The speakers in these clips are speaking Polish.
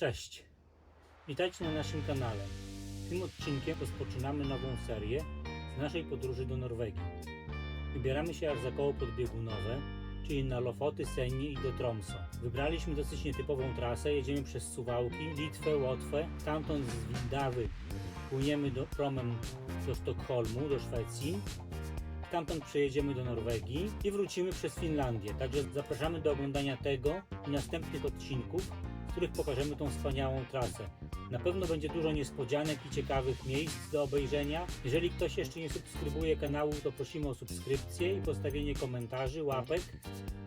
Cześć, witajcie na naszym kanale. Tym odcinkiem rozpoczynamy nową serię z naszej podróży do Norwegii. Wybieramy się aż za koło podbiegunowe, czyli na Lofoty, Sennie i do Tromsø. Wybraliśmy dosyć nietypową trasę, jedziemy przez Suwałki, Litwę, Łotwę, stamtąd z Windawy płyniemy promem do Sztokholmu, do Szwecji. Stamtąd przejedziemy do Norwegii i wrócimy przez Finlandię. Także zapraszamy do oglądania tego i następnych odcinków, w których pokażemy tą wspaniałą trasę. Na pewno będzie dużo niespodzianek i ciekawych miejsc do obejrzenia. Jeżeli ktoś jeszcze nie subskrybuje kanału, to prosimy o subskrypcję i postawienie komentarzy, łapek,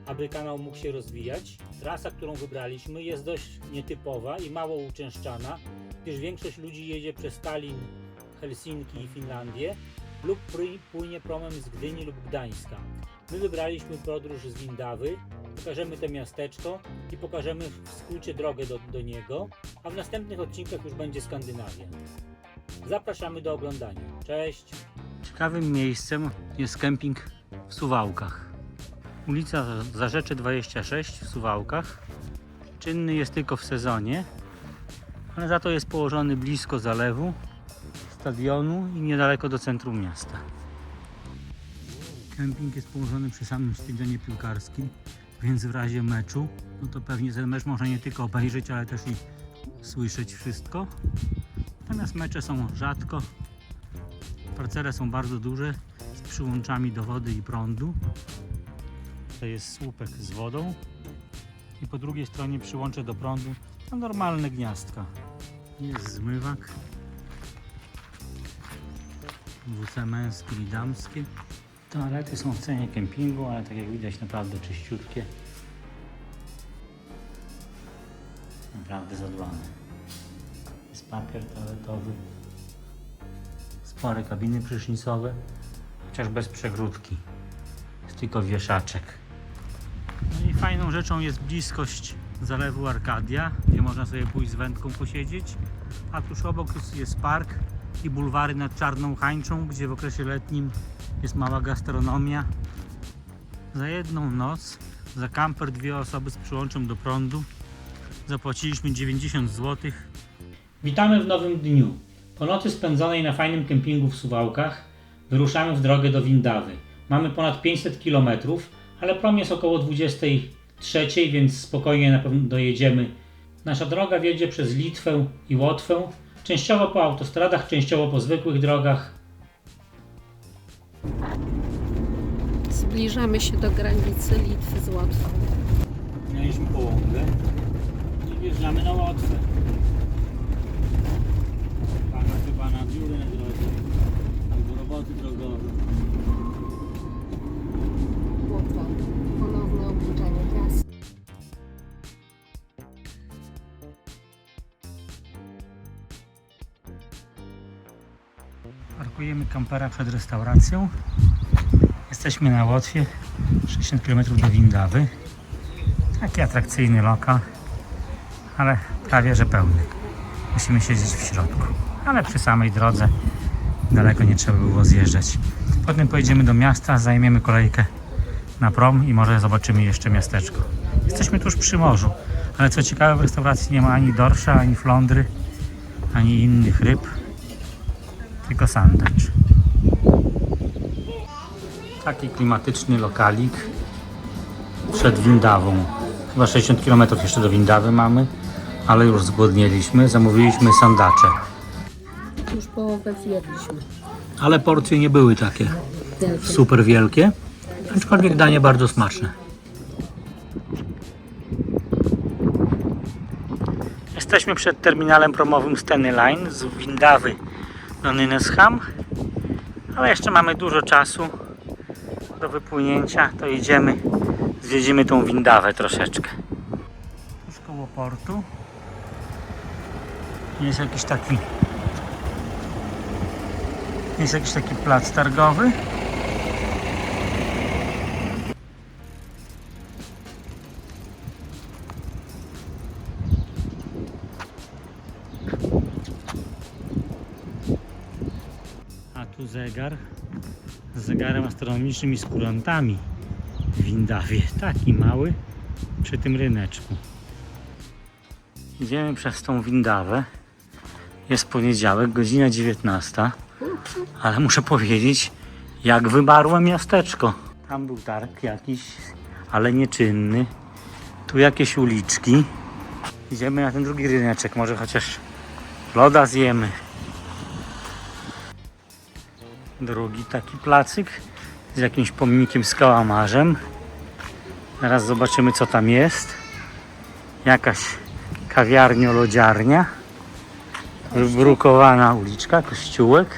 aby kanał mógł się rozwijać. Trasa, którą wybraliśmy, jest dość nietypowa i mało uczęszczana, gdyż większość ludzi jedzie przez Tallin, Helsinki i Finlandię lub płynie promem z Gdyni lub Gdańska. My wybraliśmy podróż z Windawy, pokażemy to miasteczko i pokażemy w skrócie drogę do niego, a w następnych odcinkach już będzie Skandynawia. Zapraszamy do oglądania. Cześć! Ciekawym miejscem jest kemping w Suwałkach. Ulica Zarzecze 26 w Suwałkach. Czynny jest tylko w sezonie, ale za to jest położony blisko zalewu, stadionu i niedaleko do centrum miasta. Kemping jest położony przy samym stadionie piłkarskim, więc w razie meczu, no to pewnie ten mecz można nie tylko obejrzeć, ale też i słyszeć wszystko. Natomiast mecze są rzadko, parcele są bardzo duże, z przyłączami do wody i prądu. To jest słupek z wodą i po drugiej stronie przyłącze do prądu na normalne gniazdka. Jest zmywak, WC męskie i damskie. Toalety są w cenie kempingu, ale tak jak widać naprawdę czyściutkie. Naprawdę zadbane. Jest papier toaletowy. Spore kabiny prysznicowe, chociaż bez przegródki. Jest tylko wieszaczek. No i fajną rzeczą jest bliskość zalewu Arkadia, gdzie można sobie pójść z wędką posiedzieć. A tuż obok jest park i bulwary nad Czarną Hańczą, gdzie w okresie letnim jest mała gastronomia. Za jedną noc, za kamper 2 osoby z przyłączem do prądu zapłaciliśmy 90 zł. Witamy w nowym dniu. Po nocy spędzonej na fajnym kempingu w Suwałkach wyruszamy w drogę do Windawy. Mamy ponad 500 km, ale prom jest około 23, więc spokojnie na pewno dojedziemy. Nasza droga wiedzie przez Litwę i Łotwę, częściowo po autostradach, częściowo po zwykłych drogach. Zbliżamy się do granicy Litwy z Łotwą. Mieliśmy połągę i wjeżdżamy na Łotwę. Pana chyba na dziurę na drodze, albo roboty drogowe. Łotwa. Ponowne obliczenie trasy. Parkujemy kampera przed restauracją. Jesteśmy na Łotwie, 60 km do Windawy. Taki atrakcyjny lokal, ale prawie że pełny. Musimy siedzieć w środku, ale przy samej drodze daleko nie trzeba było zjeżdżać. Potem pojedziemy do miasta, zajmiemy kolejkę na prom i może zobaczymy jeszcze miasteczko. Jesteśmy tuż przy morzu, ale co ciekawe, w restauracji nie ma ani dorsza, ani flądry, ani innych ryb, tylko sandacz. Taki klimatyczny lokalik przed Windawą. Chyba 60 km jeszcze do Windawy mamy, ale już zgłodnieliśmy. Zamówiliśmy sandacze. Już połowę zjedliśmy. Ale porcje nie były takie Wielkie. super wielkie, aczkolwiek danie bardzo smaczne. Jesteśmy przed terminalem promowym Steny Line z Windawy do Nynäsham, ale jeszcze mamy dużo czasu do wypłynięcia, to idziemy, zwiedzimy tą Windawę troszeczkę. Tuż koło portu jest jakiś taki plac targowy. A tu zegar z zegarem astronomicznym i z kurantami w Windawie. Taki mały przy tym ryneczku. Idziemy przez tą Windawę. Jest poniedziałek, godzina 19. Ale muszę powiedzieć, jak wymarłe miasteczko. Tam był targ jakiś, ale nieczynny. Tu jakieś uliczki. Idziemy na ten drugi ryneczek, może chociaż loda zjemy. Drugi taki placyk z jakimś pomnikiem z kałamarzem. Zaraz zobaczymy, co tam jest. Jakaś kawiarnio-lodziarnia. Wybrukowana uliczka, kościółek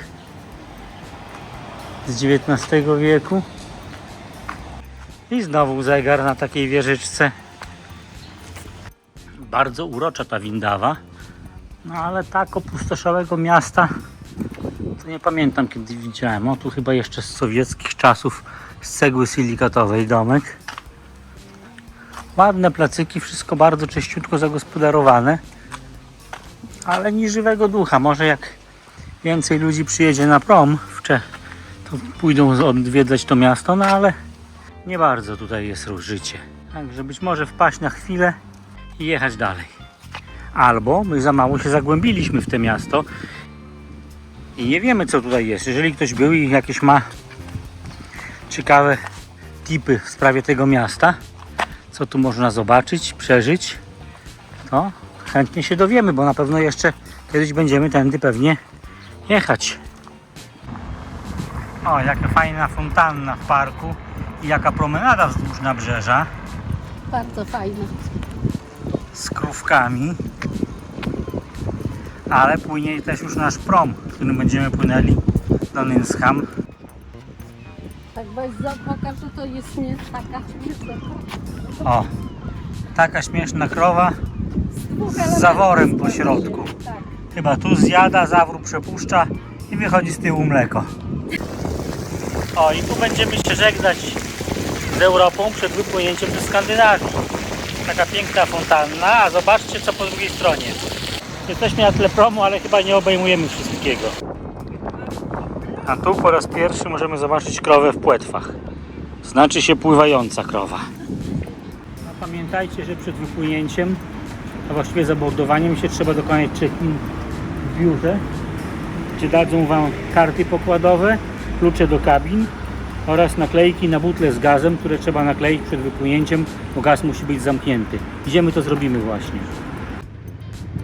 z XIX wieku. I znowu zegar na takiej wieżyczce. Bardzo urocza ta Windawa. No ale tak opustoszałego miasta to nie pamiętam, kiedy widziałem. O, tu chyba jeszcze z sowieckich czasów z cegły silikatowej domek. Ładne placyki, wszystko bardzo czyściutko zagospodarowane. Ale ni żywego ducha. Może jak więcej ludzi przyjedzie na prom, to pójdą odwiedzać to miasto, no ale nie bardzo tutaj jest życie. Także być może wpaść na chwilę i jechać dalej. Albo my za mało się zagłębiliśmy w to miasto i nie wiemy, co tutaj jest. Jeżeli ktoś był i jakieś ma ciekawe tipy w sprawie tego miasta, co tu można zobaczyć, przeżyć, to chętnie się dowiemy, bo na pewno jeszcze kiedyś będziemy tędy pewnie jechać. O, jaka fajna fontanna w parku i jaka promenada wzdłuż nabrzeża Bardzo fajne. z krówkami. Ale płynie też już nasz prom, którym będziemy płynęli do Nynsham. Tak weź pokaż, że to jest nie taka śmieszna. O, taka śmieszna krowa z zaworem po środku. Tak. Chyba tu zjada, zawór przepuszcza i wychodzi z tyłu mleko. O, i tu będziemy się żegnać z Europą przed wypłynięciem do Skandynawii. Taka piękna fontanna, a zobaczcie, co po drugiej stronie. Jesteśmy na tle promu, ale chyba nie obejmujemy wszystkiego. A tu po raz pierwszy możemy zobaczyć krowę w płetwach. Znaczy się pływająca krowa. A pamiętajcie, że przed wypłynięciem, a właściwie zabordowaniem się trzeba dokonać check-in w biurze, gdzie dadzą Wam karty pokładowe, klucze do kabin oraz naklejki na butle z gazem, które trzeba nakleić przed wypłynięciem, bo gaz musi być zamknięty. Idziemy, to zrobimy właśnie.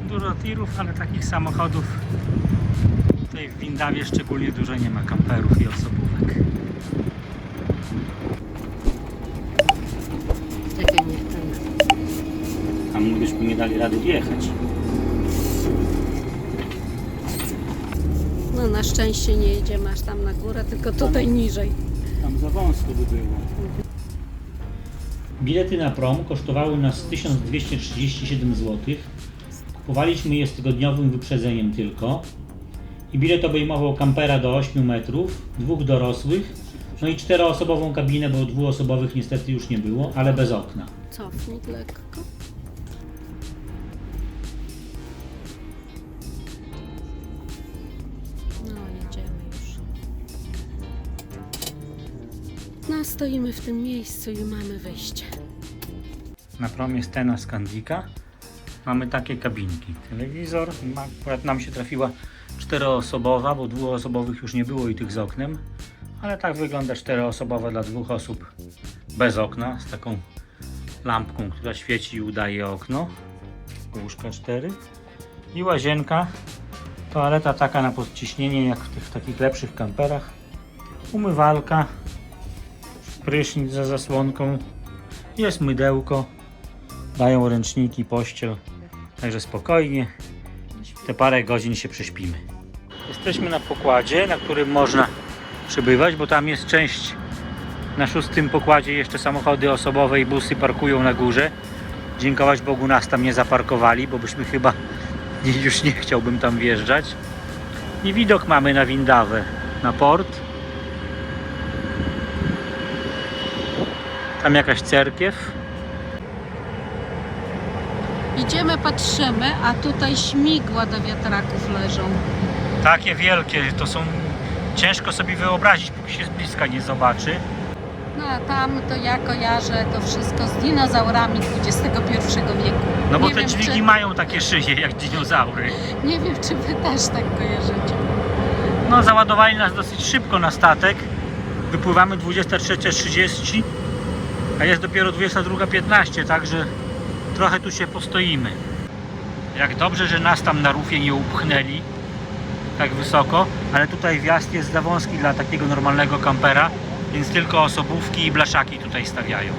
Dużo tirów, ale takich samochodów tutaj w Windawie szczególnie dużo nie ma, kamperów i osobówek. Czekaj, niech ten. A my byśmy nie dali rady wjechać. No na szczęście nie jedziemy aż tam na górę, tylko tutaj niżej. Tam za wąsko by było. Bilety na prom kosztowały nas 1237 zł. Kupowaliśmy je z tygodniowym wyprzedzeniem tylko. I bilet obejmował kampera do 8 metrów, 2 dorosłych, no i 4-osobową kabinę, bo 2-osobowych niestety już nie było, ale bez okna. Cofnij lekko. No jedziemy już. No stoimy w tym miejscu i mamy wyjście. Na promie scena Skandika. Mamy takie kabinki. Telewizor, akurat nam się trafiła 4-osobowa, bo 2-osobowych już nie było i tych z oknem. Ale tak wygląda 4-osobowa dla 2 osób bez okna, z taką lampką, która świeci i udaje okno. Łóżka 4. I łazienka, toaleta taka na podciśnienie jak w tych takich lepszych kamperach. Umywalka, prysznic za zasłonką, jest mydełko, dają ręczniki, pościel, także spokojnie, te parę godzin się prześpimy. Jesteśmy na pokładzie, na którym można przebywać, bo tam jest część, na 6. pokładzie jeszcze samochody osobowe i busy parkują na górze. Dziękować Bogu nas tam nie zaparkowali, bo byśmy chyba, już nie chciałbym tam wjeżdżać. I widok mamy na Windawę, na port. Tam jakaś cerkiew. Idziemy, patrzymy, a tutaj śmigła do wiatraków leżą. Takie wielkie, to są ciężko sobie wyobrazić, póki się z bliska nie zobaczy. No a tam to ja kojarzę to wszystko z dinozaurami XXI wieku. No bo Nie te wiem, dźwigi czy- mają takie szyje jak dinozaury. Nie wiem, czy wy też tak kojarzycie. No załadowali nas dosyć szybko na statek. Wypływamy 23:30, a jest dopiero 22:15, także trochę tu się postoimy. Jak dobrze, że nas tam na rufie nie upchnęli tak wysoko, ale tutaj wjazd jest za wąski dla takiego normalnego kampera, więc tylko osobówki i blaszaki tutaj stawiają.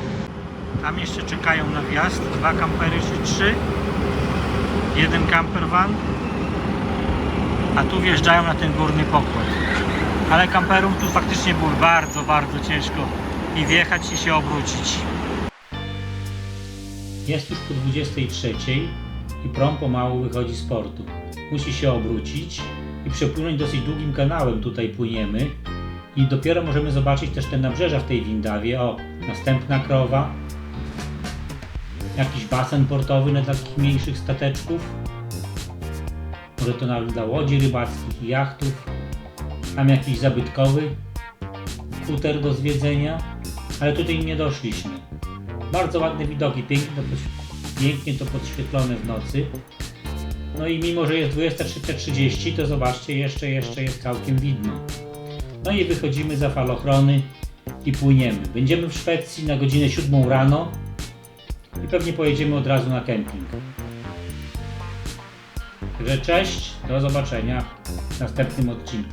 Tam jeszcze czekają na wjazd 2 kampery czy 3, 1 camper van, a tu wjeżdżają na ten górny pokład. Ale kamperom tu faktycznie było bardzo, bardzo ciężko i wjechać i się obrócić. Jest już po 23:00 i prom pomału wychodzi z portu. Musi się obrócić i przepłynąć dosyć długim kanałem. Tutaj płyniemy i dopiero możemy zobaczyć też te nabrzeża w tej Windawie. O, następna krowa, jakiś basen portowy na takich mniejszych stateczków. Może to nawet dla łodzi rybackich i jachtów. Tam jakiś zabytkowy kuter do zwiedzenia, ale tutaj nie doszliśmy. Bardzo ładne widoki, pięknie to podświetlone w nocy. No i mimo, że jest 23:30, to zobaczcie, jeszcze jest całkiem widno. No i wychodzimy za falochrony i płyniemy. Będziemy w Szwecji na godzinę 7 rano i pewnie pojedziemy od razu na kemping. Także cześć, do zobaczenia w następnym odcinku.